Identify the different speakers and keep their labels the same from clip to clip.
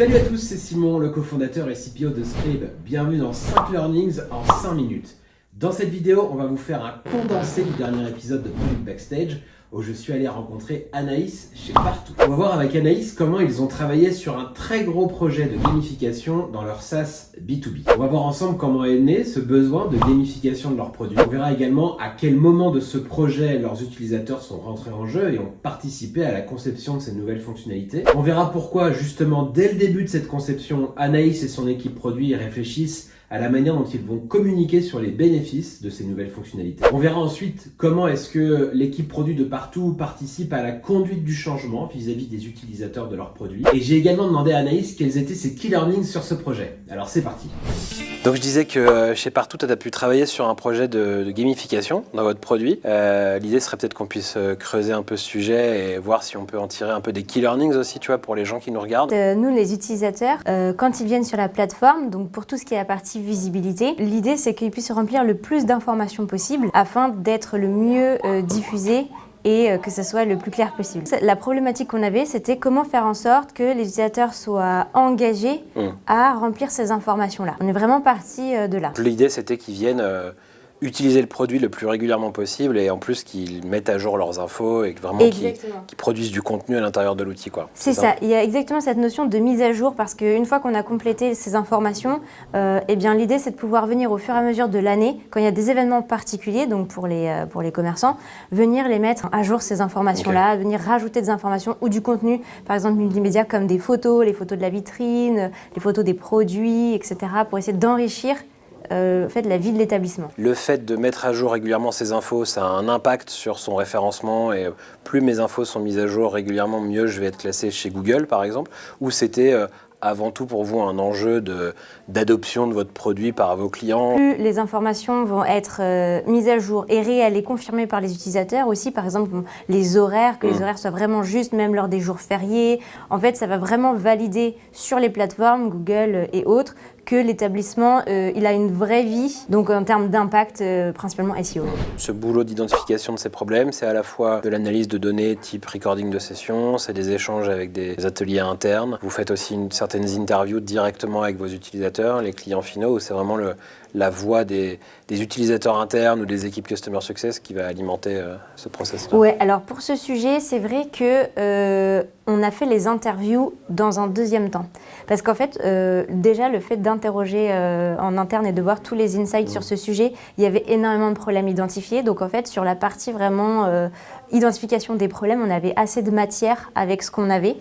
Speaker 1: Salut à tous, c'est Simon, le cofondateur et CPO de Scribe. Bienvenue dans 5 Learnings en 5 minutes. Dans cette vidéo, on va vous faire un condensé du dernier épisode de Product Backstage où je suis allé rencontrer Anaïs chez Partout. On va voir avec Anaïs comment ils ont travaillé sur un très gros projet de gamification dans leur SaaS B2B. On va voir ensemble comment est né ce besoin de gamification de leurs produits. On verra également à quel moment de ce projet leurs utilisateurs sont rentrés en jeu et ont participé à la conception de ces nouvelles fonctionnalités. On verra pourquoi justement dès le début de cette conception, Anaïs et son équipe produit réfléchissent à la manière dont ils vont communiquer sur les bénéfices de ces nouvelles fonctionnalités. On verra ensuite comment est-ce que l'équipe produit de Partout participe à la conduite du changement vis-à-vis des utilisateurs de leurs produits. Et j'ai également demandé à Anaïs quels étaient ses key learnings sur ce projet. Alors c'est parti.
Speaker 2: Donc je disais que chez Partout, tu as pu travailler sur un projet de gamification dans votre produit. L'idée serait peut-être qu'on puisse creuser un peu ce sujet et voir si on peut en tirer un peu des key learnings aussi, tu vois, pour les gens qui nous regardent.
Speaker 3: Nous, les utilisateurs, quand ils viennent sur la plateforme, donc pour tout ce qui est la partie visibilité, l'idée c'est qu'ils puissent remplir le plus d'informations possible afin d'être le mieux diffusés et que ce soit le plus clair possible. La problématique qu'on avait, c'était comment faire en sorte que les utilisateurs soient engagés à remplir ces informations-là. On est vraiment parti de là.
Speaker 2: L'idée, c'était qu'ils viennent utiliser le produit le plus régulièrement possible et en plus qu'ils mettent à jour leurs infos et vraiment qu'ils produisent du contenu à l'intérieur de l'outil, quoi.
Speaker 3: C'est ça. Il y a exactement cette notion de mise à jour parce qu'une fois qu'on a complété ces informations, eh bien, l'idée c'est de pouvoir venir au fur et à mesure de l'année, quand il y a des événements particuliers, donc pour les commerçants, venir les mettre à jour ces informations-là, venir rajouter des informations ou du contenu, par exemple multimédia comme des photos, les photos de la vitrine, les photos des produits, etc. pour essayer d'enrichir la vie de l'établissement.
Speaker 2: Le fait de mettre à jour régulièrement ces infos, ça a un impact sur son référencement et plus mes infos sont mises à jour régulièrement, mieux je vais être classé chez Google par exemple, ou c'était avant tout pour vous un enjeu d'adoption de votre produit par vos clients?
Speaker 3: Plus les informations vont être mises à jour et réelles et confirmées par les utilisateurs aussi, par exemple les horaires, que les horaires soient vraiment justes, même lors des jours fériés. En fait, ça va vraiment valider sur les plateformes, Google et autres, que l'établissement il a une vraie vie, donc en termes d'impact, principalement SEO.
Speaker 2: Ce boulot d'identification de ces problèmes, c'est à la fois de l'analyse de données type recording de session, c'est des échanges avec des ateliers internes. Vous faites aussi certaines interviews directement avec vos utilisateurs, les clients finaux, où c'est vraiment la voix des utilisateurs internes ou des équipes Customer Success qui va alimenter ce process-là.
Speaker 3: Ouais, alors pour ce sujet, c'est vrai que on a fait les interviews dans un deuxième temps. Parce qu'en fait, déjà, le fait d'interroger en interne et de voir tous les insights sur ce sujet, il y avait énormément de problèmes identifiés. Donc en fait, sur la partie vraiment identification des problèmes, on avait assez de matière avec ce qu'on avait.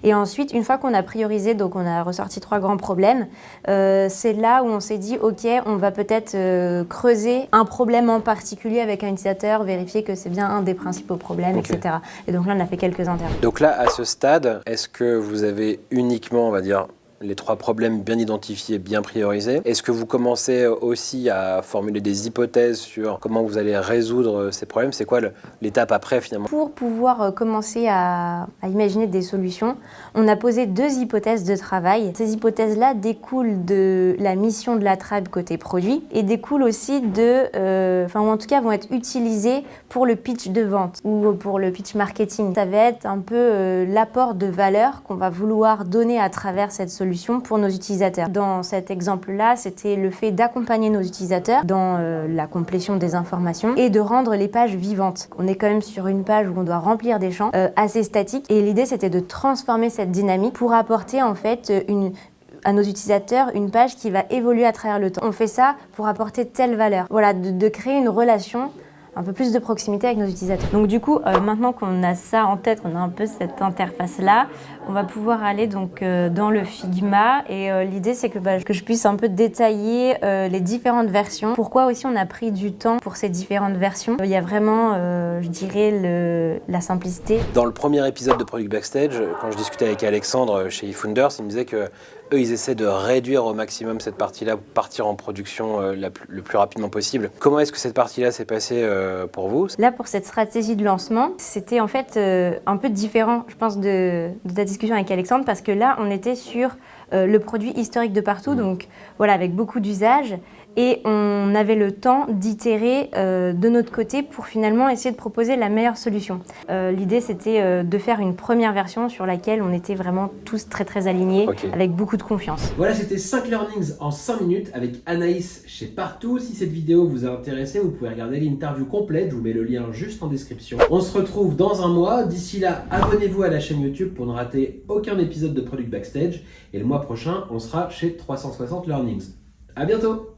Speaker 3: Et ensuite, une fois qu'on a priorisé, donc on a ressorti 3 grands problèmes, c'est là où on s'est dit, ok, on va peut-être creuser un problème en particulier avec un utilisateur, vérifier que c'est bien un des principaux problèmes, etc. Et donc là, on a fait quelques interviews.
Speaker 2: Donc là, à ce stade, est-ce que vous avez uniquement, on va dire, les 3 problèmes bien identifiés, bien priorisés? Est-ce que vous commencez aussi à formuler des hypothèses sur comment vous allez résoudre ces problèmes? C'est quoi l'étape après finalement?
Speaker 3: Pour pouvoir commencer à imaginer des solutions, on a posé 2 hypothèses de travail. Ces hypothèses-là découlent de la mission de la tribe côté produit et découlent aussi ou en tout cas vont être utilisées pour le pitch de vente ou pour le pitch marketing. Ça va être un peu l'apport de valeur qu'on va vouloir donner à travers cette solution pour nos utilisateurs. Dans cet exemple-là, c'était le fait d'accompagner nos utilisateurs dans la complétion des informations et de rendre les pages vivantes. On est quand même sur une page où on doit remplir des champs assez statiques et l'idée c'était de transformer cette dynamique pour apporter en fait à nos utilisateurs une page qui va évoluer à travers le temps. On fait ça pour apporter telle valeur. Voilà, de créer une relation un peu plus de proximité avec nos utilisateurs. Donc du coup, maintenant qu'on a ça en tête, qu'on a un peu cette interface-là, on va pouvoir aller donc dans le Figma et l'idée c'est que je puisse un peu détailler les différentes versions. Pourquoi aussi on a pris du temps pour ces différentes versions? Il y a vraiment, je dirais, la simplicité.
Speaker 2: Dans le premier épisode de Product Backstage, quand je discutais avec Alexandre chez eFounders, il me disait que eux, ils essaient de réduire au maximum cette partie-là, pour partir en production le plus rapidement possible. Comment est-ce que cette partie-là s'est passée pour vous?
Speaker 3: Là, pour cette stratégie de lancement, c'était en fait un peu différent, je pense, de ta discussion avec Alexandre, parce que là, on était sur le produit historique de partout, donc voilà, avec beaucoup d'usages. Et on avait le temps d'itérer de notre côté pour finalement essayer de proposer la meilleure solution. L'idée, c'était de faire une première version sur laquelle on était vraiment tous très alignés, avec beaucoup de confiance.
Speaker 1: Voilà, c'était 5 learnings en 5 minutes avec Anaïs chez Partout. Si cette vidéo vous a intéressé, vous pouvez regarder l'interview complète. Je vous mets le lien juste en description. On se retrouve dans un mois. D'ici là, abonnez-vous à la chaîne YouTube pour ne rater aucun épisode de Product Backstage. Et le mois prochain, on sera chez 360 Learnings. À bientôt!